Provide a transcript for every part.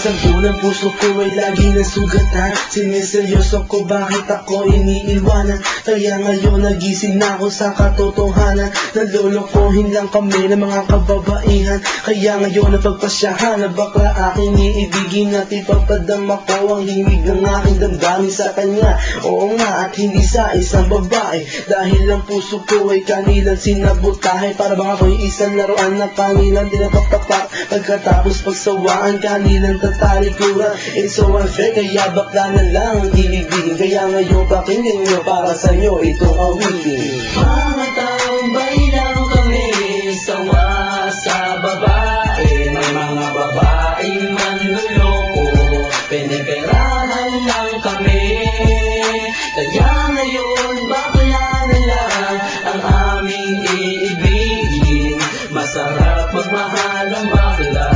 Sanggol ang puso ko ay lagi nasugatan. Siniseryoso ko bakit ako iniiwanan. Kaya ngayon nagising na ako sa katotohanan. Nalolokohin lang kami ng mga kababaihan. Kaya ngayon napagpasyahan na bakla aking iibigin at ipapadama ko ang himig ng aking damdamin sa kanya. Oo nga, at hindi sa isang babae. Dahil ang puso ko ay kanilang sinabotahe. Para bang ako'y isang laruan na kanilang dinapaptapak. Pagkatapos pagsawaan kanilang tatalikuran. It's so unfair, kaya bakla na lang ang iibigin. Kaya ngayon pakinggan nyo para sa'yo itong awitin. Mga taong lang kami, sawa sa babae. May mga babaeng manluloko, piniperahan lang kami. Kaya ngayon bakla na lang ang aming iibigin. Masarap magmahal ang bakla,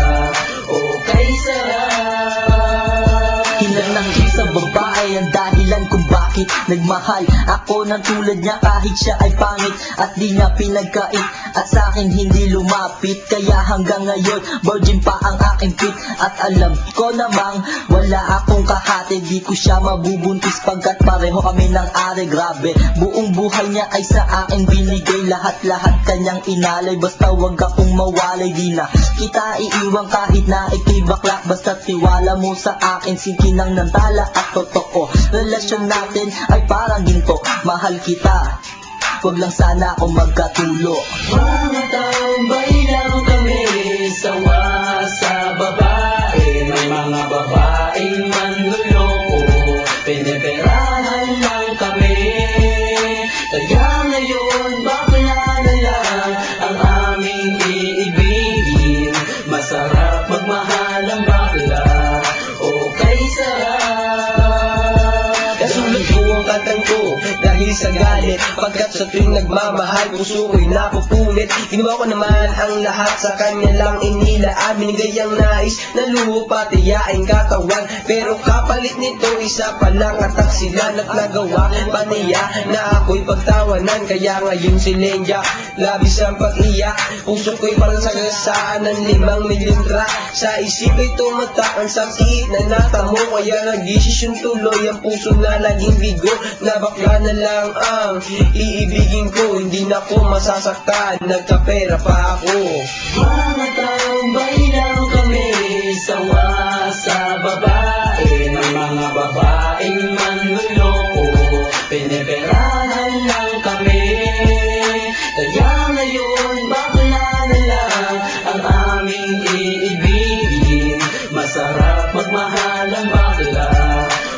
okay sarap. Hinanang isang babae ang dahilan kung bakit nagmahal ako ng tulad niya kahit siya ay pangit at di niya pinagkait at sa akin hindi lumapit. Kaya hanggang ngayon virgin pa ang aking pit at alam ko namang wala akong kahati. Di ko siya mabubuntis pagkat pareho kami ng are. Grabe, buong buhay niya ay sa akin binigay. Lahat-lahat kanyang inalay, basta wag akong mawalay. Di na kita iiwan kahit na ikay bakla, basta tiwala mo sa akin. Sinkinang ng tala at totoo, relasyon natin ay parang ginto. Mahal kita, wag lang sana akong magkatulo. Mga taong lang kami, sawa sa babae. May mga babaeng manluloko, piniperahan lang kami. Kaya ngayon bakla na lang ang aming iibigin. Masarap magmahal ang bakla, okay sarap. Nasulat ko ang kantang ko dahil sa galit. Pagkat sa tuwing nagmamahal, puso ko'y napupunit. Ginawa ko naman ang lahat sa kanya lang inilaan. Binigay ang nais na lupa, tiyain katawan. Pero kapalit nito, isa pa lang atak sila. Nagawa pa niya na ako'y pagtawanan. Kaya ngayon si Lenja, labis ang pag-iyak. Puso ko'y parang sagasaan ng 5 mililitra. Sa isip ay tumatak ang sakit na natamo. Kaya nagdesisyon tuloy ang puso na laging bigo. Na bakla na lang ang iibigin ko, hindi na ko masasaktan, nagkapera pa ako. Mga taong lang kami, sawa sa babae. May mga babaeng manluloko, piniperahan lang kami. Kaya ngayon bakla na lang ang aming iibigin. Masarap magmahal ang bakla,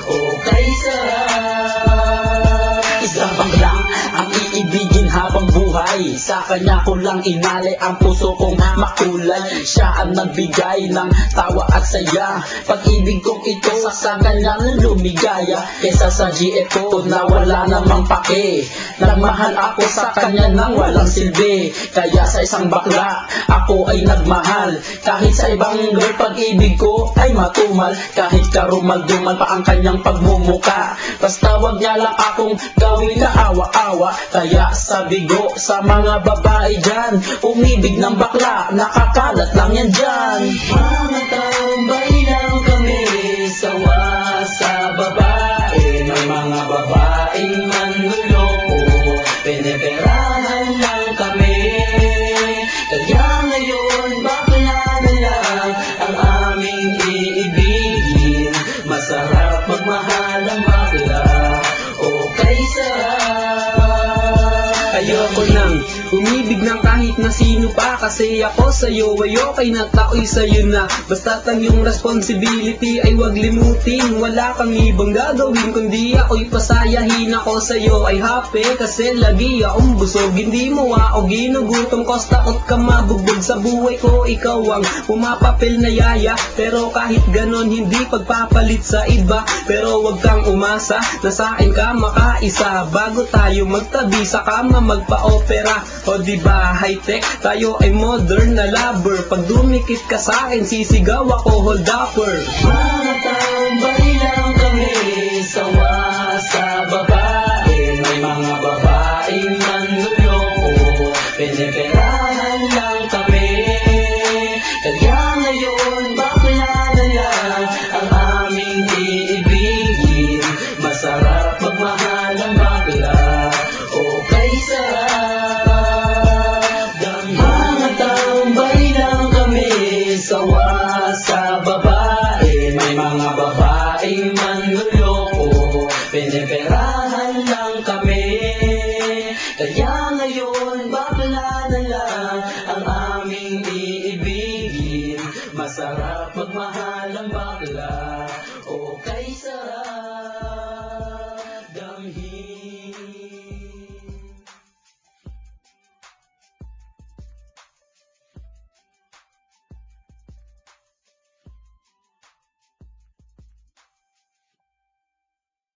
okay sarap. Isang bakla ang iibigin habang buhay. Sa kanya ko lang inalay ang puso kong makulay. Siya ang nagbigay ng tawa at saya. Pag-ibig kong ito sa kanya lumigaya. Kesa sa GF ko na wala namang pake. Nagmahal ako sa kanya nang walang silbi. Kaya sa isang bakla ako ay nagmahal. Kahit sa ibang girl pag-ibig ko ay matumal. Kahit karumal-dumal pa ang kanyang pagmumuka. Basta wag niya lang akong gawin na awa-awa. Kaya sabi ko sa mga babae dyan, umibig ng bakla, nakakalat lang yan dyan. Mga taong lang kami, sawa sa babae. May mga babaeng manluloko, piniperahan lang kami. Kaya ngayon bakla na lang ang aming iibigin. Masarap magmahal ang bakla, okay sarap. Ayoko nang umibig ng kahit na sino pa. Kasi ako sa'yo ay okay na, tao'y sa'yo na. Basta't ang iyong responsibility ay wag limutin. Wala kang ibang gagawin kundi ako'y pasayahin. Ako sa'yo ay happy kasi lagi akong busog. Hindi mo ako ginugutom, cause takot ka mabugbog sa buhay ko. Ikaw ang pumapapil na yaya, pero kahit ganon hindi pagpapalit sa iba. Pero wag kang umasa na sa akin ka makaisa. Bago tayo magtabi sa kama magpa-opera. O diba high-tech, tayo ay modern na lover. Pag dumikit ka sa akin, sisigaw ako hold upper. Mga taong lang kami, sawa sa babae. May mga babaeng manluloko, piniperahan lang kami. Kaya ngayon bakla na lang Piniperahan lang kami, kaya ngayon bakla na lang ang aming iibigin. Masarap magmahal ang bakla, o kay sarap